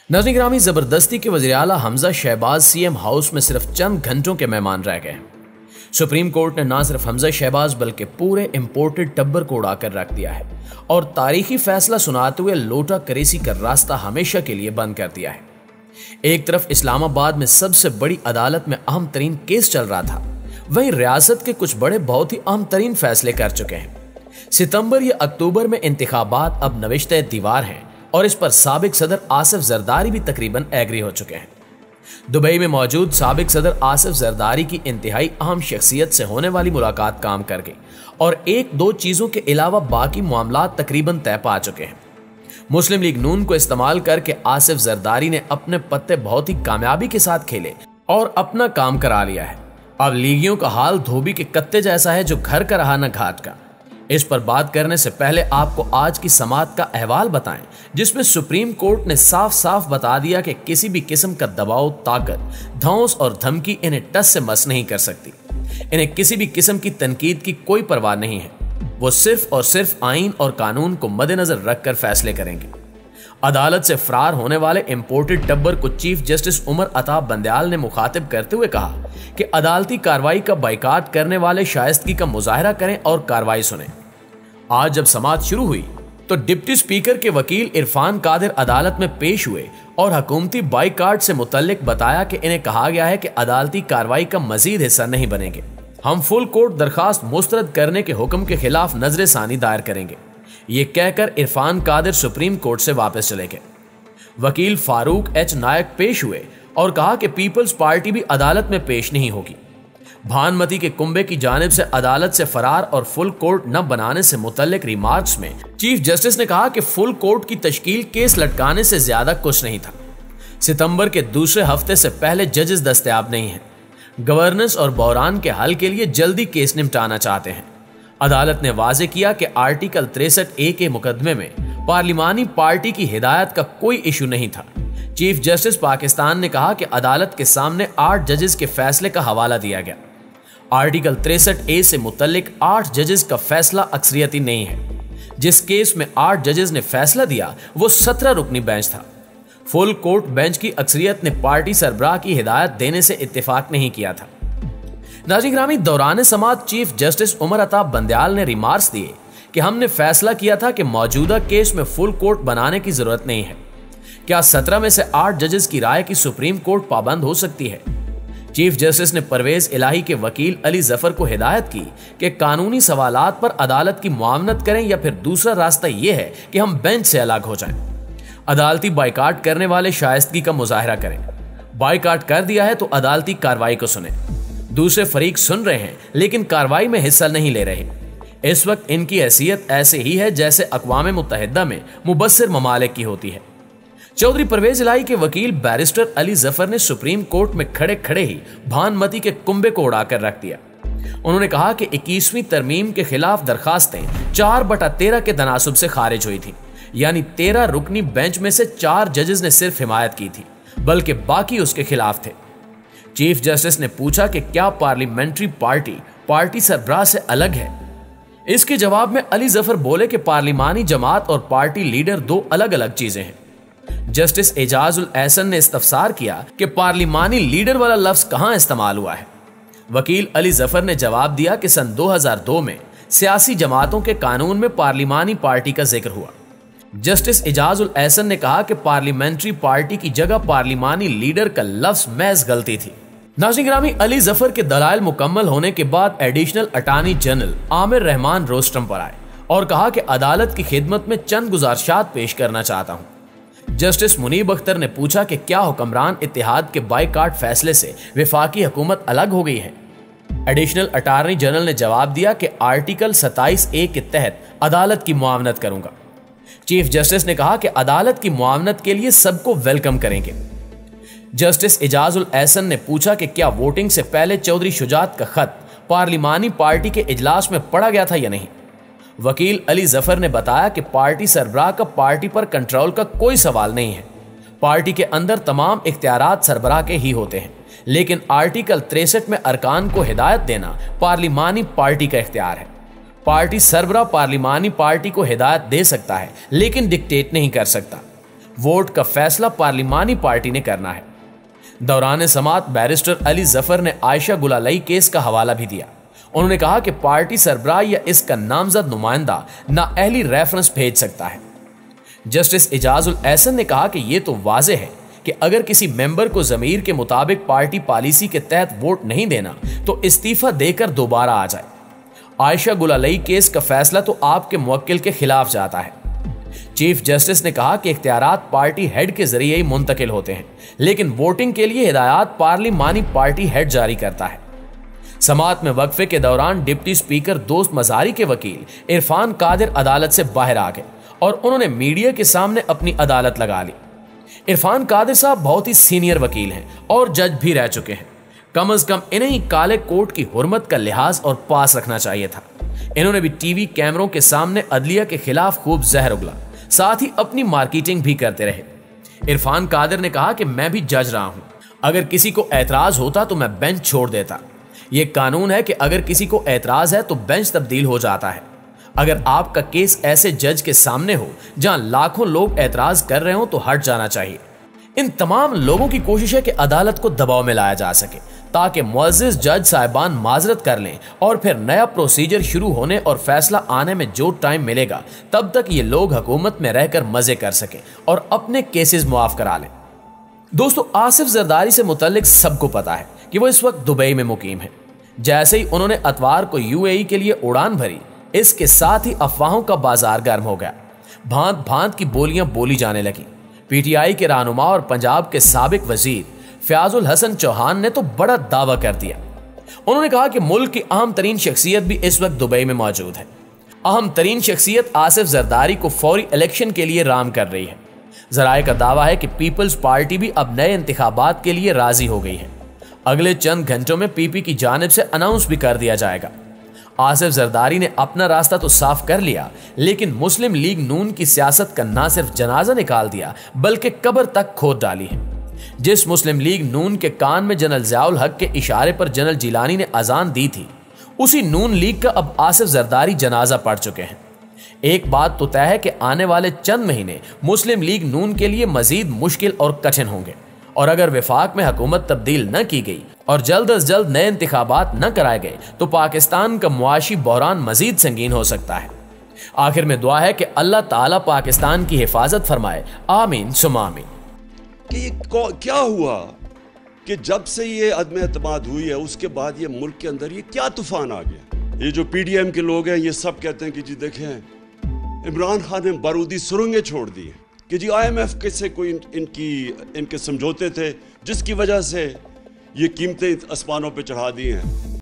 नाज़रीन गिरामी, जबरदस्ती के वज़ीर आला हमजा शहबाज सीएम हाउस में सिर्फ चंद घंटों के मेहमान रह गए। सुप्रीम कोर्ट ने ना सिर्फ हमजा शहबाज बल्कि पूरे इंपोर्टेड टब्बर को उड़ाकर रख दिया है और तारीखी फैसला सुनाते हुए लोटा करेसी का रास्ता हमेशा के लिए बंद कर दिया है। एक तरफ इस्लामाबाद में सबसे बड़ी अदालत में अहम तरीन केस चल रहा था, वहीं रियासत के कुछ बड़े बहुत ही अहम तरीन फैसले कर चुके हैं। सितंबर या अक्टूबर में इंतखाबात अब नविश्ते दीवार हैं और इस पर साबिक सदर आसिफ जरदारी भी तकरीबन एग्री हो चुके हैं। दुबई में मौजूद साबिक सदर आसिफ जरदारी की इंतहाई अहम शख्सियत से होने वाली मुलाकात काम कर गई और एक दो चीजों के अलावा बाकी मामलात तकरीबन तय पा चुके हैं। मुस्लिम लीग नून को इस्तेमाल करके आसिफ जरदारी ने अपने पत्ते बहुत ही कामयाबी के साथ खेले और अपना काम करा लिया है। अब लीगियों का हाल धोबी के कत्ते जैसा है जो घर का रहा न घाट का। इस पर बात करने से पहले आपको आज की समाअत का अहवाल बताएं, जिसमें सुप्रीम कोर्ट ने साफ साफ बता दिया कि किसी भी किस्म का दबाव, ताकत, धौंस और धमकी इन्हें टस से मस नहीं कर सकती। इन्हें किसी भी किस्म की तनकीद की कोई परवाह नहीं है। वो सिर्फ और सिर्फ आइन और कानून को मद्देनजर रखकर फैसले करेंगे। अदालत से फरार होने वाले इंपोर्टेड टब्बर को चीफ जस्टिस उमर अता बंदयाल ने मुखातिब करते हुए कहा कि अदालती कार्रवाई का बाइकाट करने वाले शाइस्तगी का मुजाहरा करें और कार्रवाई सुनें। आज जब समाअत शुरू हुई तो डिप्टी स्पीकर के वकील इरफान कादिर अदालत में पेश हुए और हुकूमती बाइकाट से मुतल्लिक बताया कि इन्हें कहा गया है कि अदालती कार्रवाई का मजीद हिस्सा नहीं बनेंगे। हम फुल कोर्ट दरखास्त मुस्तरद करने के हुक्म के खिलाफ नजर सानी दायर करेंगे। ये कहकर इरफान कादिर सुप्रीम कोर्ट से वापस चले गए। वकील फारूक एच नायक पेश हुए और कहा कि पीपल्स पार्टी भी अदालत में पेश नहीं होगी। भानुमति के कुंबे की जानिब से अदालत से फरार और फुल कोर्ट न बनाने से मुतल्लिक रिमार्क्स में चीफ जस्टिस ने कहा कि फुल कोर्ट की तश्कील केस लटकाने से ज्यादा कुछ नहीं था। सितंबर के दूसरे हफ्ते से पहले जजेस दस्तयाब नहीं हैं। गवर्नेंस और बहरान के हल के लिए जल्दी केस निपटाना चाहते हैं। अदालत ने वाजे किया कि आर्टिकल 63A के मुकदमे में पार्लिमानी पार्टी की हिदायत का कोई इशू नहीं था। चीफ जस्टिस पाकिस्तान ने कहा कि अदालत के सामने 8 जजेस के फैसले का हवाला दिया गया। आर्टिकल 63A से मुतल्लिक 8 जजेस का फैसला अक्सरियती नहीं है। जिस केस में 8 जजेस ने फैसला दिया वो 17 रुकनी बेंच था। फुल कोर्ट बेंच की अक्सरियत ने पार्टी सरबराह की हिदायत देने से इत्तेफाक नहीं किया था। नाज़रीन गिरामी, दौरान समाअत चीफ जस्टिस उमर अता बंदयाल ने रिमार्क्स दिए कि हमने फैसला किया था कि मौजूदा केस में फुल कोर्ट बनाने की जरूरत नहीं है। क्या 17 में से 8 जजेस की राय की सुप्रीम कोर्ट पाबंद हो सकती है? चीफ जस्टिस ने परवेज इलाही के वकील अली जफर को हिदायत की कि कानूनी सवालात पर अदालत की मुआवनत करें या फिर दूसरा रास्ता यह है कि हम बेंच से अलग हो जाएं। अदालती बाइकाट करने वाले शाइस्तगी का मुजाहरा करें। बाइकाट कर दिया है तो अदालती कार्रवाई को सुने। दूसरे फरीक सुन रहे हैं लेकिन कार्रवाई में हिस्सा नहीं ले रहे। इस वक्त इनकी हैसियत ऐसे ही है जैसे अक़वाम मुत्तहिदा में मुबस्सिर ममालिक की होती है। चौधरी परवेज इलाही के वकील बैरिस्टर अली जफर ने सुप्रीम कोर्ट में खड़े खड़े ही भानुमति के कुंबे को उड़ाकर रख दिया। उन्होंने कहा कि 21वीं तरमीम के खिलाफ दरखास्तें 4/13 के तनासुब से खारिज हुई थी, यानी 13 रुकनी बेंच में से 4 जजेस ने सिर्फ हिमायत की थी, बल्कि बाकी उसके खिलाफ थे। चीफ जस्टिस ने पूछा कि क्या पार्लियामेंट्री पार्टी सरबराह से अलग है? इसके जवाब में अली जफर बोले कि पार्लिमानी जमात और पार्टी लीडर 2 अलग अलग चीजें हैं। जस्टिस एजाजुल एहसन ने इस्तफसार किया कि पार्लिमानी लीडर वाला लफ्ज कहां इस्तेमाल हुआ है। वकील अली जफर ने जवाब दिया कि सन 2002 में सियासी जमातों के कानून में पार्लिमानी पार्टी का जिक्र हुआ। जस्टिस एजाजुल एहसन ने कहा कि पार्लियामेंट्री पार्टी की जगह पार्लिमानी लीडर का लफ्ज महज गलती थी। नाज़रीन गिरामी, अली जफर के दलाइल मुकम्मल होने के बाद additional attorney general Aamir Rahman rostrum पर आए और कहा कि अदालत की खिदमत में चंद गुजारिशात पेश करना चाहता हूं। जस्टिस मुनीब अख्तर ने पूछा कि क्या हुक्मरान इत्तेहाद के बाइकाट फैसले से वफाकी हुकूमत अलग हो गई है? एडिशनल अटॉर्नी जनरल ने जवाब दिया कि आर्टिकल 27A के तहत अदालत की मुआवनत करूंगा। चीफ जस्टिस ने कहा कि अदालत की मुआवनत के लिए सबको वेलकम करेंगे। जस्टिस एजाजुल एहसन ने पूछा कि क्या वोटिंग से पहले चौधरी शुजात का खत पार्लिमानी पार्टी के इजलास में पढ़ा गया था या नहीं। वकील अली जफर ने बताया कि पार्टी सरबराह का पार्टी पर कंट्रोल का कोई सवाल नहीं है। पार्टी के अंदर तमाम इख्तियारात सरबराह के ही होते हैं, लेकिन आर्टिकल 63 में अरकान को हिदायत देना पार्लिमानी पार्टी का इख्तियार है। पार्टी सरबराह पार्लिमानी पार्टी को हिदायत दे सकता है लेकिन डिक्टेट नहीं कर सकता। वोट का फैसला पार्लिमानी पार्टी ने करना है। दौरान समाअत बैरिस्टर अली जफर ने आयशा गुलालई केस का हवाला भी दिया। उन्होंने कहा कि पार्टी सरबराह या इसका नामजद नुमाइंदा नाअहली रेफरेंस भेज सकता है। जस्टिस इजाजुल एहसन ने कहा कि यह तो वाज़ेह है कि अगर किसी मेंबर को ज़मीर के मुताबिक पार्टी पॉलिसी के तहत वोट नहीं देना तो इस्तीफा देकर दोबारा आ जाए। आयशा गुलालई केस का फैसला तो आपके मुवक्किल के खिलाफ जाता है। चीफ जस्टिस ने कहा कि इख्तियारात पार्टी हेड के जरिए ही मुंतकिल होते हैं, लेकिन वोटिंग के लिए हिदायत पार्लिमानी पार्टी हेड जारी करता है। समाअत में वक्फे के दौरान डिप्टी स्पीकर दोस्त मज़ारी के वकील इरफान कादिर अदालत से बाहर आ गए और उन्होंने मीडिया के सामने अपनी अदालत लगा ली। इरफान कादिर साहब बहुत ही सीनियर वकील हैं और जज भी रह चुके हैं। कम अज कम इन्हें काले कोट की हुर्मत का लिहाज और पास रखना चाहिए था। इन्होंने भी टीवी कैमरों के सामने अदलिया के खिलाफ खूब जहर उगला, साथ ही अपनी मार्केटिंग भी करते रहे। इरफान कादिर ने कहा कि मैं भी जज रहा हूं, अगर किसी को एतराज होता तो मैं बेंच छोड़ देता। यह कानून है कि अगर किसी को एतराज है तो बेंच तब्दील हो जाता है। अगर आपका केस ऐसे जज के सामने हो जहां लाखों लोग एतराज कर रहे हो तो हट जाना चाहिए। इन तमाम लोगों की कोशिश है कि अदालत को दबाव में लाया जा सके ताकि मुअज़्ज़िज़ जज साहिबान माजरत कर लें और फिर नया प्रोसीजर शुरू होने और फैसला आने में जो टाइम मिलेगा तब तक ये लोग हुकूमत में रहकर मजे कर सकें और अपने केसेस मुआफ करा लें। दोस्तों, आसिफ जरदारी से मुतल्लिक सबको पता है कि वो इस वक्त दुबई में मुकीम है। जैसे ही उन्होंने अतवार को यूएई के लिए उड़ान भरी, इसके साथ ही अफवाहों का बाजार गर्म हो गया। भांत भांत की बोलियां बोली जाने लगी। पीटीआई के रहनुमा और पंजाब के साबिक वजीर फयाजुल हसन चौहान ने तो बड़ा दावा कर दिया। उन्होंने कहा कि मुल्क की अहम तरीन शख्सियत भी इस वक्त दुबई में मौजूद है। अहम तरीन शख्सियत आसिफ जरदारी को फौरी इलेक्शन के लिए राम कर रही है। जराए का दावा है कि पीपल्स पार्टी भी अब नए इंतखाबात के लिए राजी हो गई है। अगले चंद घंटों में पीपी की जानिब से अनाउंस भी कर दिया जाएगा। आसिफ जरदारी ने अपना रास्ता तो साफ कर लिया, लेकिन मुस्लिम लीग नून की सियासत का ना सिर्फ जनाजा निकाल दिया बल्कि कब्र तक खोद डाली है। जिस मुस्लिम लीग नून के कान में जनरल ज़ियाउल हक के इशारे पर जनरल जिलानी ने अजान दी थी, उसी नून लीग का अब आसिफ जरदारी जनाजा पढ़ चुके हैं। एक बात तो तय है कि आने वाले चंद महीने मुस्लिम लीग नून के लिए मजीद मुश्किल और कठिन होंगे, और अगर विफाक में हुकूमत तब्दील न की गई और जल्द अज जल्द नए इंतखाबात न कराए गए तो पाकिस्तान का मुआशी बहरान मजीद संगीन हो सकता है। आखिर में दुआ है कि अल्लाह ताला पाकिस्तान की हिफाजत फरमाए। आमीन सुमा आमीन। कि ये क्या हुआ कि जब से ये अदम एतमाद हुई है उसके बाद ये मुल्क के अंदर ये क्या तूफान आ गया। ये जो पीडीएम के लोग हैं ये सब कहते हैं कि जी देखें इमरान खान ने बारूदी सुरंगें छोड़ दी हैं कि जी IMF के से कोई इनके समझौते थे जिसकी वजह से ये कीमतें आसमानों पे चढ़ा दी हैं।